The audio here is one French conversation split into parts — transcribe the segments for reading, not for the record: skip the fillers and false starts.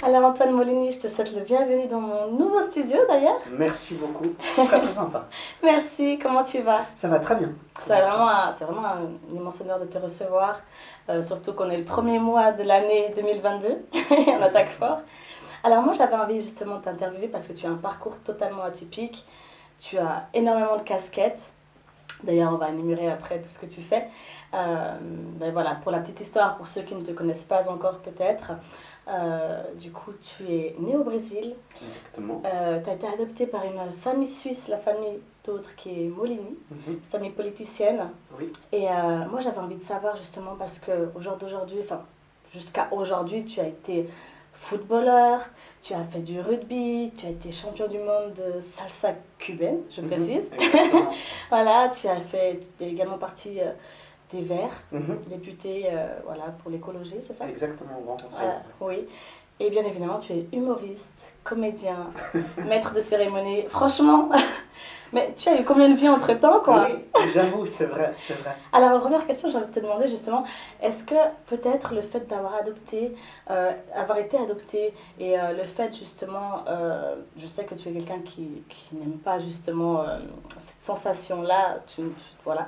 Alors Antoine Molini, je te souhaite le bienvenue dans mon nouveau studio d'ailleurs. Merci beaucoup, très très sympa. Merci, comment tu vas? Ça va très bien. C'est vraiment un immense honneur de te recevoir, surtout qu'on est le premier mois de l'année 2022 et on attaque fort. Alors moi j'avais envie justement de t'interviewer parce que tu as un parcours totalement atypique, tu as énormément de casquettes. D'ailleurs, on va énumérer après tout ce que tu fais. Ben voilà, pour la petite histoire, pour ceux qui ne te connaissent pas encore peut-être, du coup, tu es né au Brésil. Exactement. Tu as été adopté par une famille suisse, la famille d'autres qui est Molini, famille politicienne. Oui. Et moi, j'avais envie de savoir justement parce qu'au jour d'aujourd'hui, enfin, jusqu'à aujourd'hui, tu as été footballeur, tu as fait du rugby, tu as été champion du monde de salsa cubaine, je précise. Exactement. Voilà, tu es également partie des Verts, Mhm. député voilà, pour l'écologie, c'est ça? Exactement, au Grand Conseil. Oui. Et bien évidemment, tu es humoriste, comédien, maître de cérémonie. Franchement, mais tu as eu combien de vies entre-temps, quoi? Oui, j'avoue, c'est vrai, c'est vrai. Alors, ma première question, j'ai envie de te demander justement, est-ce que peut-être le fait d'avoir adopté, avoir été adopté et le fait justement, je sais que tu es quelqu'un qui n'aime pas justement cette sensation-là, voilà,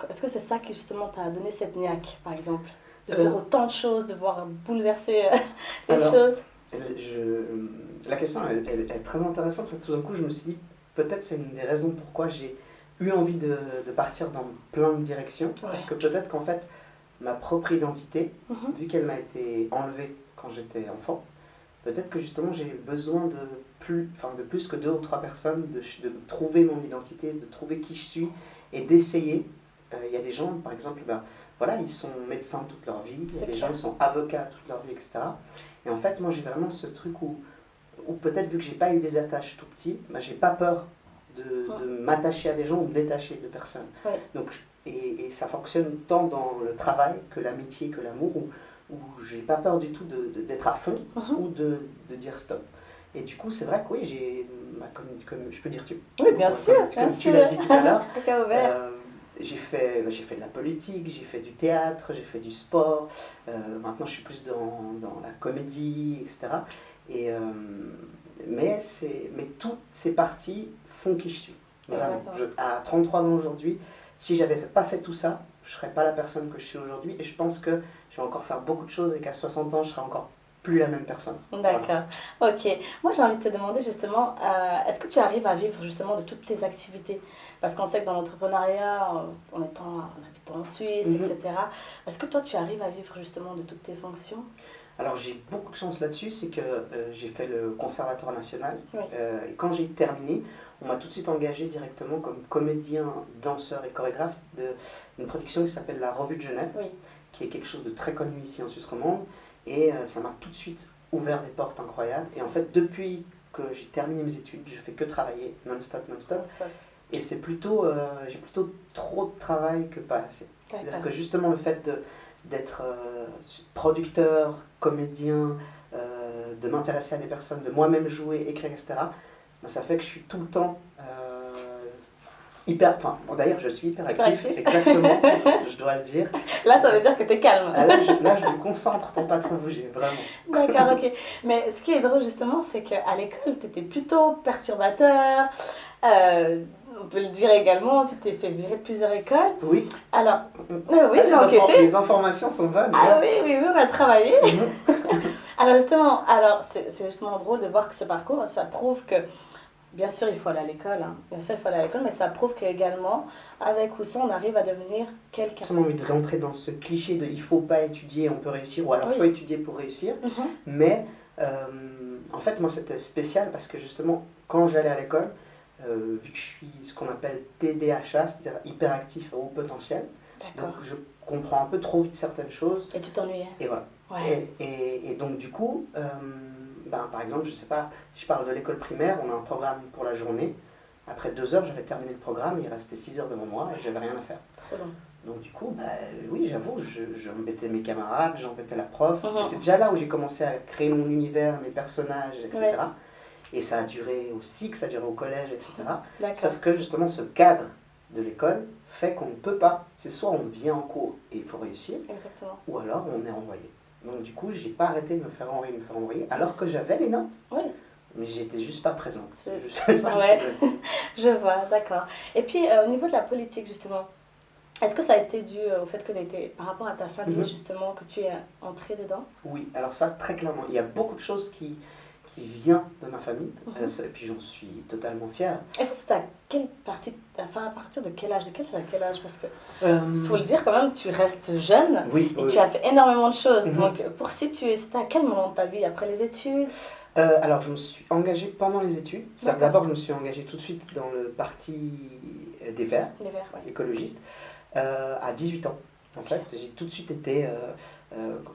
est-ce que c'est ça qui justement t'a donné cette niaque, par exemple, de faire autant de choses, de voir bouleverser les Alors, choses? La question elle est très intéressante parce que tout d'un coup je me suis dit peut-être c'est une des raisons pourquoi j'ai eu envie de partir dans plein de directions. Ouais. Parce que peut-être qu'en fait ma propre identité, Mhm. vu qu'elle m'a été enlevée quand j'étais enfant, peut-être que justement j'ai besoin de plus que deux ou trois personnes, de trouver mon identité, de trouver qui je suis et d'essayer. Il y a des gens, par exemple, voilà, ils sont médecins toute leur vie, il y a des gens qui sont avocats toute leur vie, etc. Et en fait, moi j'ai vraiment ce truc où peut-être vu que j'ai pas eu des attaches tout petit, j'ai pas peur de m'attacher à des gens ou me détacher de personnes. Ouais. Donc, et ça fonctionne tant dans le travail que l'amitié, que l'amour, où j'ai pas peur du tout d'être à fond ou de dire stop. Et du coup, c'est vrai que oui, comme je peux dire Oui, bien sûr, comme tu l'as dit tout à l'heure, à cœur ouvert. j'ai fait de la politique, j'ai fait du théâtre, j'ai fait du sport. Maintenant, je suis plus dans la comédie, etc. Et, mais toutes ces parties font qui je suis. Vraiment. À 33 ans aujourd'hui, si j'avais pas fait tout ça, je ne serais pas la personne que je suis aujourd'hui. Et je pense que je vais encore faire beaucoup de choses et qu'à 60 ans, je serai encore plus la même personne. D'accord, voilà. Ok. Moi j'ai envie de te demander justement, est-ce que tu arrives à vivre justement de toutes tes activités? Parce qu'on sait que dans l'entrepreneuriat, en habitant en Suisse, etc., est-ce que toi tu arrives à vivre justement de toutes tes fonctions? Alors j'ai beaucoup de chance là-dessus, c'est que j'ai fait le Conservatoire national. Oui. Et quand j'ai terminé, on m'a tout de suite engagé directement comme comédien, danseur et chorégraphe d'une production qui s'appelle La Revue de Genève, Oui. qui est quelque chose de très connu ici en Suisse romande. Et ça m'a tout de suite ouvert des portes incroyables. Et en fait, depuis que j'ai terminé mes études, je fais que travailler non-stop. Et c'est plutôt, j'ai plutôt trop de travail que pas assez. C'est-à-dire que justement le fait d'être producteur, comédien, de m'intéresser à des personnes, de moi-même jouer, écrire, etc., ça fait que je suis tout le temps d'ailleurs je suis hyper actif. Exactement, je dois le dire. Là ça veut dire que tu es calme. Là je me concentre pour pas trop bouger, vraiment. D'accord, ok. Mais ce qui est drôle justement, c'est qu'à l'école, tu étais plutôt perturbateur. On peut le dire également, tu t'es fait virer de plusieurs écoles. Oui. Alors, oui, j'ai enquêté. Les informations sont bonnes. Ah oui, on a travaillé. Alors justement, c'est justement drôle de voir que ce parcours, ça prouve que, bien sûr, il faut aller à l'école, mais ça prouve qu'également, avec ou sans, on arrive à devenir quelqu'un. J'ai envie de rentrer dans ce cliché de il faut pas étudier, on peut réussir, ou alors il faut étudier pour réussir. Mais en fait, moi, c'était spécial parce que justement, quand j'allais à l'école, vu que je suis ce qu'on appelle TDAH, c'est-à-dire hyperactif à haut potentiel, donc je comprends un peu trop vite certaines choses. Et tu t'ennuyais. Et voilà. Ouais. Et donc du coup, par exemple, je sais pas, si je parle de l'école primaire, on a un programme pour la journée. Après 2 heures, j'avais terminé le programme, il restait 6 heures devant moi et j'avais rien à faire. Trop long. Donc du coup, oui, j'avoue, j'embêtais mes camarades, j'embêtais la prof. Et c'est déjà là où j'ai commencé à créer mon univers, mes personnages, etc. Ouais. Et ça a duré au cycle, ça a duré au collège, etc. Sauf que justement, ce cadre de l'école fait qu'on ne peut pas. C'est soit on vient en cours et il faut réussir, ou alors on est envoyé. Donc du coup, j'ai pas arrêté de me faire envoyer, alors que j'avais les notes. Oui. Mais j'étais juste pas présente. C'est juste ça. Ouais, je vois, d'accord. Et puis, au niveau de la politique, justement, est-ce que ça a été dû au fait que tu étais, par rapport à ta famille, justement, que tu es entré dedans? Oui, alors ça, très clairement. Il y a beaucoup de choses qui viennent de ma famille, et puis j'en suis totalement fier. Et ça, c'est à quelle partie, enfin, à partir de quel âge, à quel âge? Parce que, faut le dire quand même, tu restes jeune Oui, et oui. tu as fait énormément de choses. Donc, pour situer, c'était à quel moment de ta vie? Après les études? Alors, je me suis engagé pendant les études. D'abord, je me suis engagé tout de suite dans le parti des Verts, Les Verts, ouais. écologistes, à 18 ans. En fait, j'ai tout de suite été,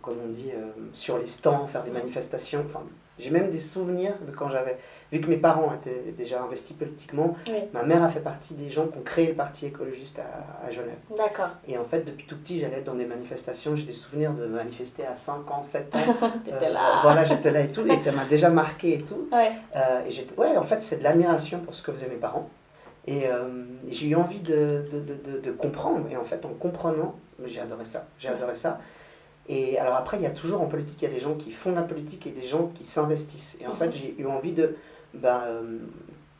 comme on dit, sur les stands, faire des manifestations. Enfin, j'ai même des souvenirs de quand j'avais... Vu que mes parents étaient déjà investis politiquement, ma mère a fait partie des gens qui ont créé le parti écologiste à Genève. D'accord. Et en fait, depuis tout petit, j'allais dans des manifestations. J'ai des souvenirs de manifester à 5 ans, 7 ans. T'étais là. Voilà, j'étais là et tout. Et ça m'a déjà marqué et tout. Ouais. Et en fait, c'est de l'admiration pour ce que faisaient mes parents. Et j'ai eu envie de comprendre. Et en fait, en comprenant, j'ai adoré ça. J'ai adoré ça. Et alors après, il y a toujours en politique, il y a des gens qui font de la politique et des gens qui s'investissent. Et en fait, j'ai eu envie de...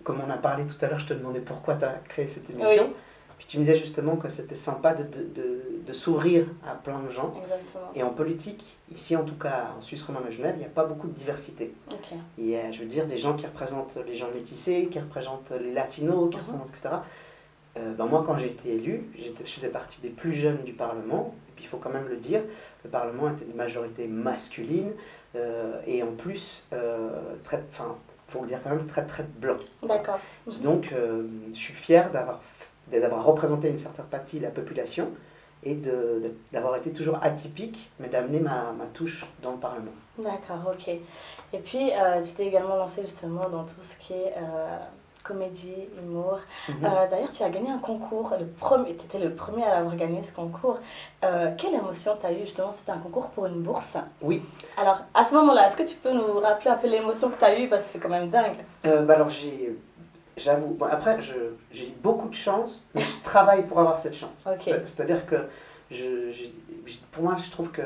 comme on a parlé tout à l'heure, je te demandais pourquoi tu as créé cette émission. Oui. Puis tu me disais justement que c'était sympa de s'ouvrir à plein de gens. Exactement. Et en politique, ici en tout cas en Suisse romande à Genève, il n'y a pas beaucoup de diversité. Ok. Il y a, je veux dire, des gens qui représentent les gens métissés, qui représentent les latinos, qui représentent, etc. Moi, quand j'ai été élu, je faisais partie des plus jeunes du Parlement. Et puis il faut quand même le dire, le Parlement était de majorité masculine. Et en plus, faut le dire quand même, très très blanc. D'accord. Donc, je suis fier d'avoir représenté une certaine partie de la population et d'avoir été toujours atypique, mais d'amener ma touche dans le Parlement. D'accord, ok. Et puis, tu t'es également lancé justement dans tout ce qui est comédie, humour. D'ailleurs, tu as gagné un concours, tu étais le premier à l'avoir gagné ce concours. Quelle émotion tu as eu justement? C'était un concours pour une bourse. Oui. Alors, à ce moment-là, est-ce que tu peux nous rappeler un peu l'émotion que tu as eue? Parce que c'est quand même dingue. Alors, j'avoue, après, j'ai eu beaucoup de chance, mais je travaille pour avoir cette chance. Okay. C'est-à-dire que, pour moi, je trouve que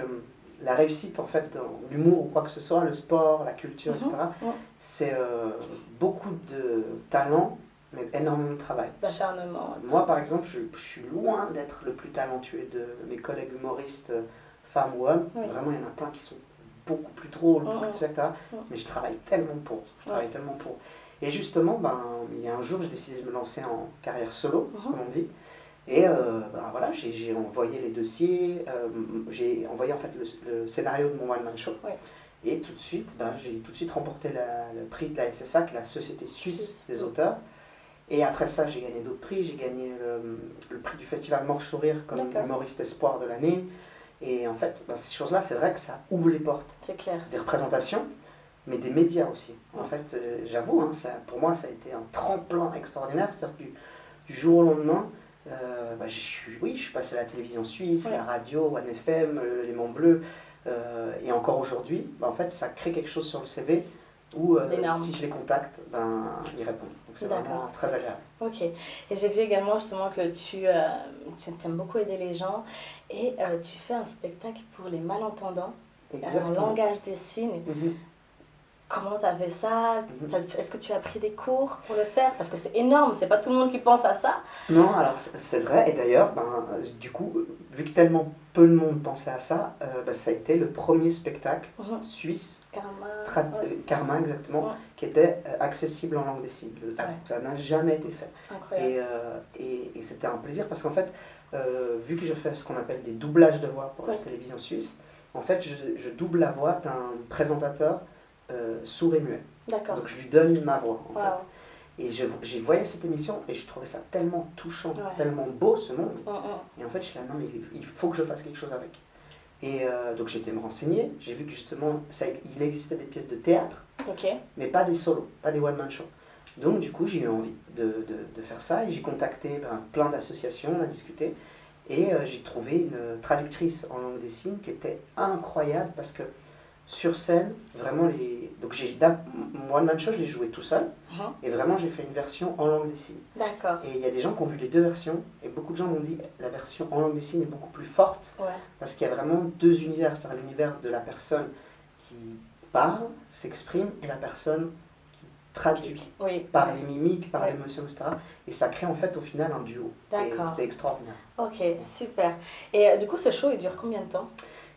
la réussite, en fait, dans l'humour ou quoi que ce soit, le sport, la culture, etc., c'est beaucoup de talent, mais énormément de travail. D'acharnement. Moi, par exemple, je suis loin d'être le plus talentueux de mes collègues humoristes, femmes ou hommes. Oui. Vraiment, il y en a plein qui sont beaucoup plus drôles, beaucoup plus, etc. Mais je travaille tellement pour. Et justement, il y a un jour, j'ai décidé de me lancer en carrière solo, comme on dit. Et voilà, j'ai envoyé les dossiers, j'ai envoyé en fait le scénario de mon one-man show. Oui. Et tout de suite, j'ai tout de suite remporté le prix de la SSA, qui est la Société Suisse des auteurs. Et après ça, j'ai gagné d'autres prix. J'ai gagné le prix du festival Mort Sourire comme humoriste espoir de l'année. Et en fait, ces choses-là, c'est vrai que ça ouvre les portes. C'est clair. Des représentations, mais des médias aussi. En fait, j'avoue, pour moi, ça a été un tremplin extraordinaire. C'est-à-dire que du jour au lendemain, je suis passé à la télévision suisse, la radio, One FM, Les Monts Bleus. Et encore aujourd'hui, en fait, ça crée quelque chose sur le CV où si je les contacte, ils répondent. Donc c'est vraiment très agréable. Ok. Et j'ai vu également justement que tu aimes beaucoup aider les gens et tu fais un spectacle pour les malentendants en langage des signes. Comment tu as fait ça? Est-ce que tu as pris des cours pour le faire? Parce que c'est énorme, c'est pas tout le monde qui pense à ça. Non, alors c'est vrai. Et d'ailleurs, du coup, vu que tellement peu de monde pensait à ça, ça a été le premier spectacle suisse, Karma exactement, qui était accessible en langue des signes. Ça n'a jamais été fait. Incroyable. Et c'était un plaisir parce qu'en fait, vu que je fais ce qu'on appelle des doublages de voix pour la télévision suisse, en fait, je double la voix d'un présentateur sourd et muet. D'accord. Donc je lui donne ma voix en fait. Et j'ai voyé cette émission et je trouvais ça tellement touchant, tellement beau ce monde. Et en fait je suis là, non mais il faut que je fasse quelque chose avec. Et donc j'ai été me renseigner, j'ai vu que justement il existait des pièces de théâtre, mais pas des solos, pas des one-man shows. Donc du coup j'ai eu envie de faire ça et j'ai contacté plein d'associations, on a discuté. Et j'ai trouvé une traductrice en langue des signes qui était incroyable parce que Sur scène, vraiment donc One Man Show, je l'ai joué tout seul. Et vraiment, j'ai fait une version en langue des signes. D'accord. Et il y a des gens qui ont vu les deux versions. Et beaucoup de gens m'ont dit la version en langue des signes est beaucoup plus forte. Ouais. Parce qu'il y a vraiment deux univers. C'est-à-dire l'univers de la personne qui parle, s'exprime, et la personne qui traduit par les mimiques, par l'émotion, etc. Et ça crée en fait au final un duo. D'accord. Et c'était extraordinaire. Ok, super. Et du coup, ce show, il dure combien de temps?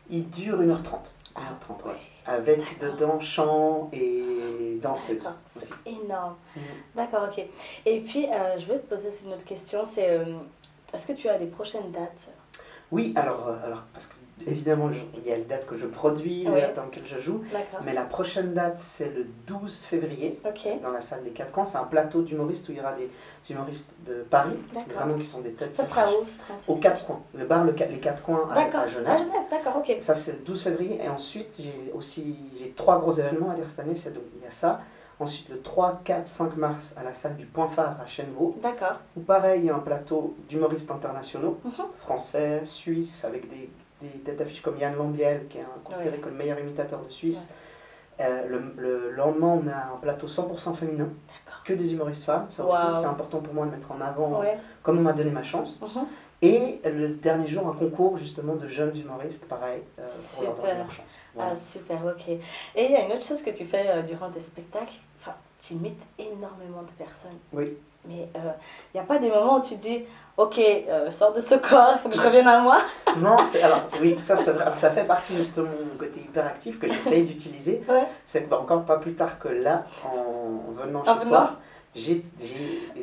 Il dure 1h30. 1h30, ouais. Avec dedans chant et danseuse aussi. C'est énorme. D'accord, ok. Et puis, je veux te poser aussi une autre question, c'est est-ce que tu as des prochaines dates? Oui, alors parce que évidemment, il y a les dates que je produis, les dates dans lesquelles je joue, mais la prochaine date, c'est le 12 février, dans la salle des Quatre Coins. C'est un plateau d'humoristes où il y aura des humoristes de Paris, vraiment qui sont des têtes. Ça sera où? Aux Quatre Coins, le bar Les Quatre Coins à Genève. À Genève, d'accord, ok. Ça, c'est le 12 février, et ensuite, j'ai 3 gros événements à dire cette année, il y a ça. Ensuite, le 3, 4, 5 mars, à la salle du Point Phare à Chêne-Vaud. D'accord. Où pareil, il y a un plateau d'humoristes internationaux, français, suisses, avec des têtes d'affiche comme Yann Lambiel, qui est considéré comme le meilleur imitateur de Suisse. Le lendemain, on a un plateau 100% féminin, que des humoristes femmes. Ça aussi, c'est important pour moi de mettre en avant, comme on m'a donné ma chance. Et le dernier jour, un concours justement de jeunes humoristes, pareil, pour leur donner leur chance. Voilà. Ah, super, ok. Et il y a une autre chose que tu fais durant tes spectacles, tu imites énormément de personnes. Oui. Mais il n'y a pas des moments où tu te dis, ok, je sors de ce corps, il faut que je revienne à moi? Non, alors oui, ça fait partie justement de mon côté hyperactif que j'essaye d'utiliser. C'est que encore pas plus tard que là, en venant chez toi, j'ai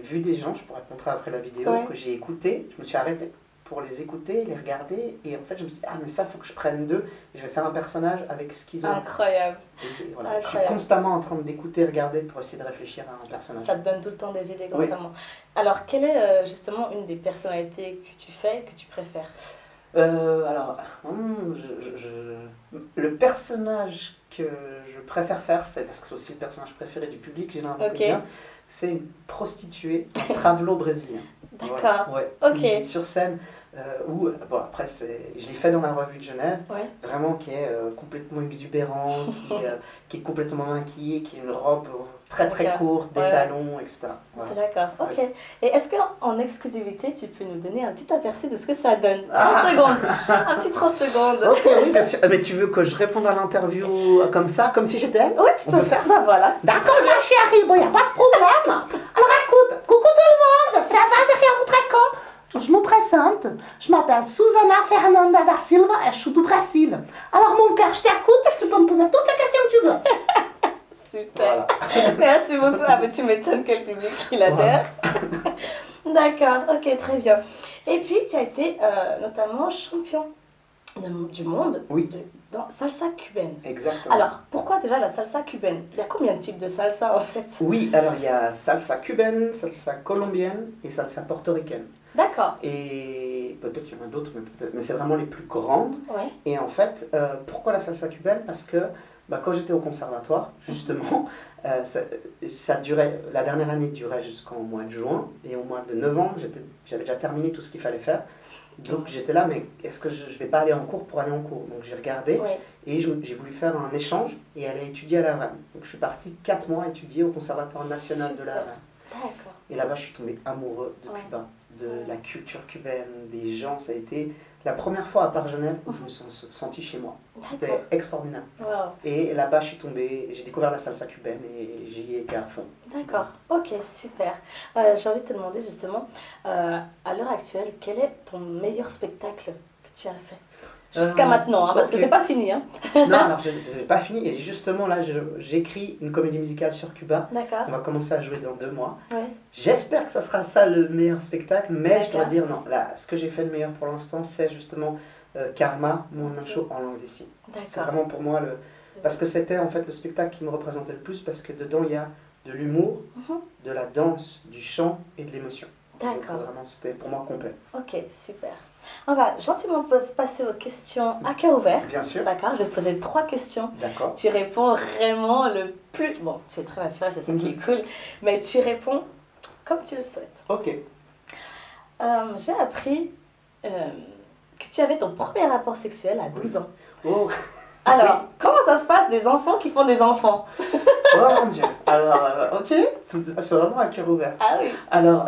vu des gens, je pourrais te montrer après la vidéo, que j'ai écouté, je me suis arrêté pour les écouter, les regarder, et en fait je me suis dit, ah mais ça, il faut que je prenne d'eux, et je vais faire un personnage avec ce qu'ils ont. Incroyable. Et voilà. Je suis constamment en train d'écouter, regarder pour essayer de réfléchir à un personnage. Ça te donne tout le temps des idées constamment. Alors, quelle est justement une des personnalités que tu fais, que tu préfères? Le personnage que je préfère faire, c'est parce que c'est aussi le personnage préféré du public, j'ai l'impression, c'est une prostituée, un travelo brésilien. D'accord. Voilà. Sur scène, après, je l'ai fait dans la revue de Genève, vraiment qui est complètement exubérant, qui est complètement maquillée, qui a une robe très très courte, des talons, etc. Voilà. D'accord, ok. Et est-ce qu'en exclusivité, tu peux nous donner un petit aperçu de ce que ça donne? 30 secondes, un petit 30 secondes. Ok, oui, bien sûr. Mais tu veux que je réponde à l'interview comme ça, comme si j'étais elle? Oui, tu peux faire. Voilà. D'accord, ma chérie, bon, il n'y a pas de problème. Alors écoute, coucou tout le monde, ça va derrière votre écran? Je me présente, je m'appelle Susana Fernanda da Silva et je suis du Brésil. Alors mon cœur, je t'écoute, tu peux me poser toutes les questions que tu veux. Super, merci beaucoup. Ah mais tu m'étonnes que le public il adhère. D'accord, ok, très bien. Et puis tu as été notamment champion du monde dans salsa cubaine. Exactement. Alors, pourquoi déjà la salsa cubaine? Il y a combien de types de salsa en fait? Oui, alors il y a salsa cubaine, salsa colombienne et salsa portoricaine. D'accord. Et peut-être qu'il y en a d'autres, mais c'est vraiment les plus grandes. Et en fait, pourquoi la salsa cubaine? Parce que quand j'étais au conservatoire, justement, ça durait, la dernière année durait jusqu'au mois de juin, et au mois de novembre, j'avais déjà terminé tout ce qu'il fallait faire. Donc j'étais là, mais est-ce que je ne vais pas aller en cours pour aller en cours? Donc j'ai regardé, et j'ai voulu faire un échange, et aller étudier à La Havane. Donc je suis parti 4 mois étudier au Conservatoire national de La Havane. D'accord. Et là-bas, je suis tombé amoureux de Cuba, de la culture cubaine, des gens. Ça a été la première fois à part Genève où je me suis senti chez moi. C'était extraordinaire. Et là-bas, je suis tombé, j'ai découvert la salsa cubaine et j'y ai été à fond. D'accord, ok, super. J'ai envie de te demander justement, à l'heure actuelle, quel est ton meilleur spectacle que tu as fait? Jusqu'à maintenant, parce que c'est pas fini. Non, alors c'est pas fini. Et justement, là, j'écris une comédie musicale sur Cuba. D'accord. On va commencer à jouer dans 2 mois. J'espère que ça sera ça le meilleur spectacle, mais je dois dire non. Là, ce que j'ai fait de meilleur pour l'instant, c'est justement Karma, mon show en langue des signes. C'est vraiment pour moi parce que c'était en fait le spectacle qui me représentait le plus, parce que dedans il y a de l'humour, de la danse, du chant et de l'émotion. D'accord. Donc vraiment, c'était pour moi complet. Ok, super. On va gentiment passer aux questions à cœur ouvert. Bien sûr. D'accord, je vais te poser 3 questions. D'accord. Tu réponds vraiment le plus... Bon, tu es très naturel, c'est ça qui est cool. Mais tu réponds comme tu le souhaites. Ok. J'ai appris que tu avais ton premier rapport sexuel à 12 ans. Oh. Alors, comment ça se passe? fasse des enfants qui font des enfants. Oh mon Dieu. Alors, ok, c'est vraiment à cœur ouvert. Ah oui. Alors,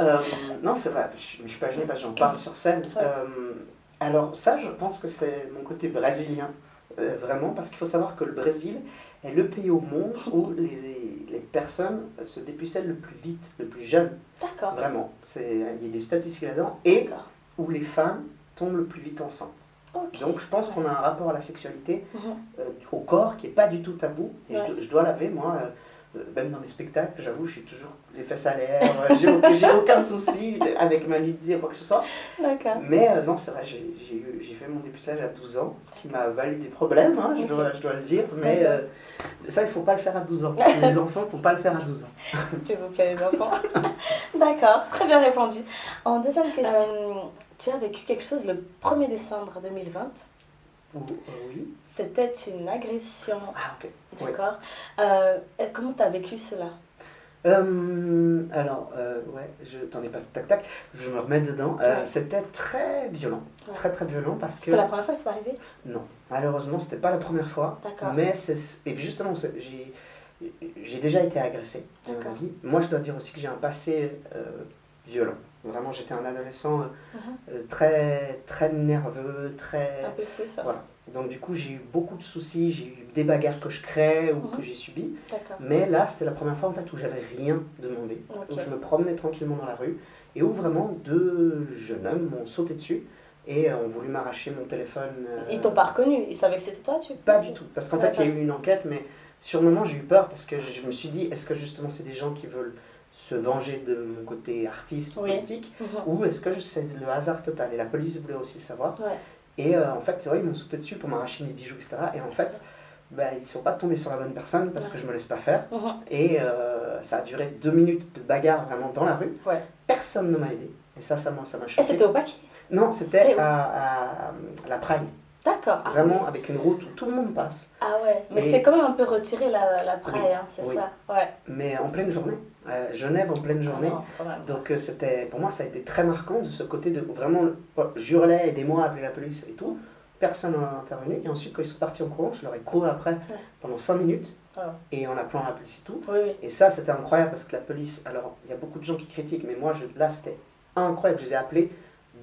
non, c'est vrai, je suis pas gênée parce que j'en parle sur scène. Ouais. Alors, ça, je pense que c'est mon côté brésilien, vraiment, parce qu'il faut savoir que le Brésil est le pays au monde où les personnes se dépucellent le plus vite, le plus jeune. D'accord. Vraiment. Il y a des statistiques là-dedans. Et D'accord. où les femmes tombent le plus vite enceintes. Ok. Donc, je pense qu'on a un rapport à la sexualité, Mhm. au corps, qui n'est pas du tout tabou. Et Ouais. je dois l'avouer, moi. Même dans mes spectacles, j'avoue, je suis toujours les fesses à l'air, j'ai aucun souci avec ma nudité ou quoi que ce soit. D'accord. Mais non, c'est vrai, j'ai fait mon dépucelage à 12 ans, ce qui m'a valu des problèmes, hein, je dois le dire. Mais ça, il ne faut pas le faire à 12 ans. Les enfants, il ne faut pas le faire à 12 ans. S'il vous plaît, les enfants. D'accord, très bien répondu. En deuxième question, tu as vécu quelque chose le 1er décembre 2020. Oui. C'était une agression. Ah, ok. D'accord. Comment tu as vécu cela? Alors, ouais, je t'en ai pas tac tac, je me remets dedans. Ouais. C'était très violent, Ouais. très très violent parce que... C'était la première fois que c'est arrivé? Non, malheureusement, c'était pas la première fois. D'accord. Mais et puis justement, j'ai déjà été agressé dans ma D'accord. vie. Moi, je dois dire aussi que j'ai un passé violent. Vraiment, j'étais un adolescent très très nerveux, très... Impulsif. Voilà. Donc du coup, j'ai eu beaucoup de soucis, j'ai eu des bagarres que je crée ou que j'ai subies. D'accord. Mais là, c'était la première fois en fait où j'avais rien demandé, Ok. où je me promenais tranquillement dans la rue et où vraiment deux jeunes hommes m'ont sauté dessus et ont voulu m'arracher mon téléphone. Ils t'ont pas reconnu, ils savaient que c'était toi, tu? Pas du tout, parce qu'en fait, il y a D'accord. eu une enquête, mais sur le moment, j'ai eu peur parce que je me suis dit, est-ce que justement c'est des gens qui veulent se venger de mon côté artiste ou Oui. politique, Mhm. ou est-ce que c'est le hasard total? Et la police voulait aussi le savoir. Ouais. Et en fait, c'est vrai, ils m'ont sauté dessus pour m'arracher mes bijoux, etc. Et en fait, ils ne sont pas tombés sur la bonne personne parce que je me laisse pas faire. Mhm. Et ça a duré 2 minutes de bagarre vraiment dans la rue. Ouais. Personne ne m'a aidé. Et ça m'a Et choqué. c'était au paquet? Non, C'était c'était où? à la Praille. D'accord. Ah, Vraiment oui. avec une route où tout le monde passe. Ah ouais, mais Et- c'est quand même un peu retiré la praille, Oui. hein, c'est Oui. ça. Ouais. Mais en pleine journée. Genève en pleine journée. Ah non, quand même. Donc pour moi, ça a été très marquant de ce côté de vraiment, j'hurlais, aidez-moi, appelez la police et tout. Personne n'a intervenu. Et ensuite, quand ils sont partis en courant, je leur ai couru après pendant 5 minutes. Ah. Et en appelant la police et tout. Oui, oui. Et ça, c'était incroyable parce que la police, alors il y a beaucoup de gens qui critiquent, mais moi, là, c'était incroyable. Je les ai appelés.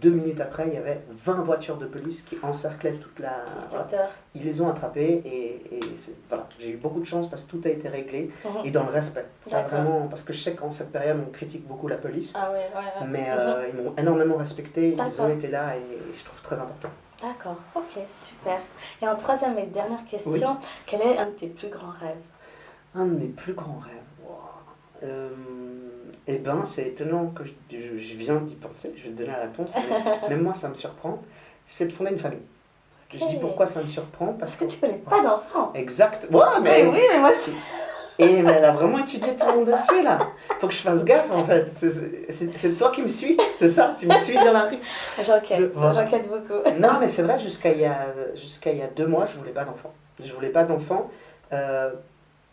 2 minutes après, il y avait 20 voitures de police qui encerclaient toute la... Tout le Voilà. secteur. Ils les ont attrapés et voilà, j'ai eu beaucoup de chance parce que tout a été réglé Mhm. et dans le respect. Ça D'accord. vraiment, parce que je sais qu'en cette période, on critique beaucoup la police, Ah ouais, ouais, ouais. mais Mhm. ils m'ont énormément respecté, ils D'accord. ont été là et je trouve très important. D'accord, ok, super. Et en troisième et dernière question, quel est un de tes plus grands rêves? Un de mes plus grands rêves, wow. Eh ben, c'est étonnant que je viens d'y penser, je vais te donner la réponse, mais même moi ça me surprend, c'est de fonder une famille. Je dis pourquoi ça me surprend parce Parce que tu voulais pas d'enfant. Exact, ouais, mais... Oui, mais moi je... Mais elle a vraiment étudié tout mon dossier là. Faut que je fasse gaffe en fait. C'est toi qui me suis, c'est ça, tu me suis dans la rue. J'enquête, Voilà. j'enquête beaucoup. Non, mais c'est vrai, jusqu'à il y a 2 mois, je voulais pas d'enfant. Je voulais pas d'enfant.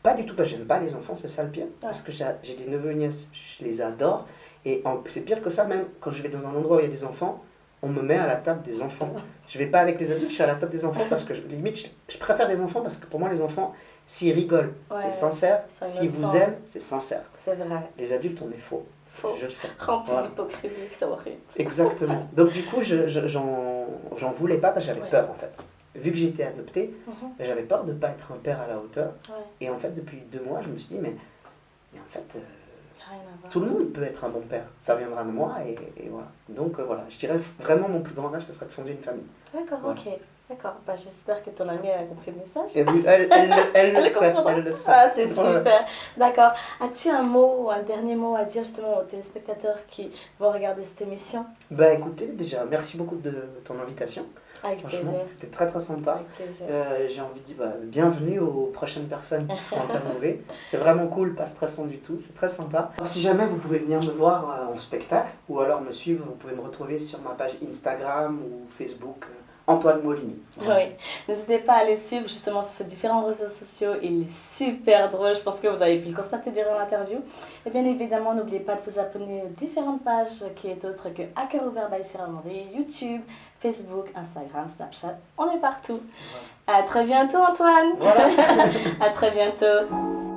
Pas du tout, parce que j'aime pas les enfants, c'est ça le pire. Parce que j'ai des neveux et nièces, je les adore. Et c'est pire que ça, même quand je vais dans un endroit où il y a des enfants, on me met à la table des enfants. Je vais pas avec les adultes, je suis à la table des enfants parce que limite, je préfère les enfants parce que pour moi, les enfants, s'ils rigolent, c'est sincère. S'ils vous aiment, c'est sincère. C'est vrai. Les adultes, on est faux. Faux. Je le sais. Rempli Voilà. d'hypocrisie, c'est horrible. Exactement. Donc du coup, j'en voulais pas parce que j'avais peur en fait. Vu que j'étais adopté, j'avais peur de ne pas être un père à la hauteur. Ouais. Et en fait, depuis 2 mois, je me suis dit, mais en fait, Ça n'a rien à voir. tout le monde peut être un bon père. Ça viendra de moi et voilà. Donc voilà, je dirais vraiment mon plus grand rêve, ce serait de fonder une famille. D'accord, Voilà. ok. D'accord. Bah, j'espère que ton amie a compris le message. Et oui, elle le sait, comprendra. elle le sait. Ah, c'est Ouais. super. D'accord. As-tu un mot ou un dernier mot à dire justement aux téléspectateurs qui vont regarder cette émission? Bah écoutez, déjà, merci beaucoup de ton invitation. Avec Franchement, plaisir. c'était très très sympa. Avec plaisir. J'ai envie de dire bienvenue aux prochaines personnes qui seront interviewées. C'est vraiment cool, pas stressant du tout, c'est très sympa. Alors, si jamais vous pouvez venir me voir en spectacle ou alors me suivre, vous pouvez me retrouver sur ma page Instagram ou Facebook Antoine Molini. Oui, n'hésitez pas à les suivre justement sur ces différents réseaux sociaux. Il est super drôle, je pense que vous avez pu le constater durant l'interview. Et bien évidemment, n'oubliez pas de vous abonner aux différentes pages qui est autre que À Cœur Ouvert by Sierra Marie, YouTube, Facebook, Instagram, Snapchat, on est partout. Voilà. À très bientôt Antoine. Voilà. À très bientôt.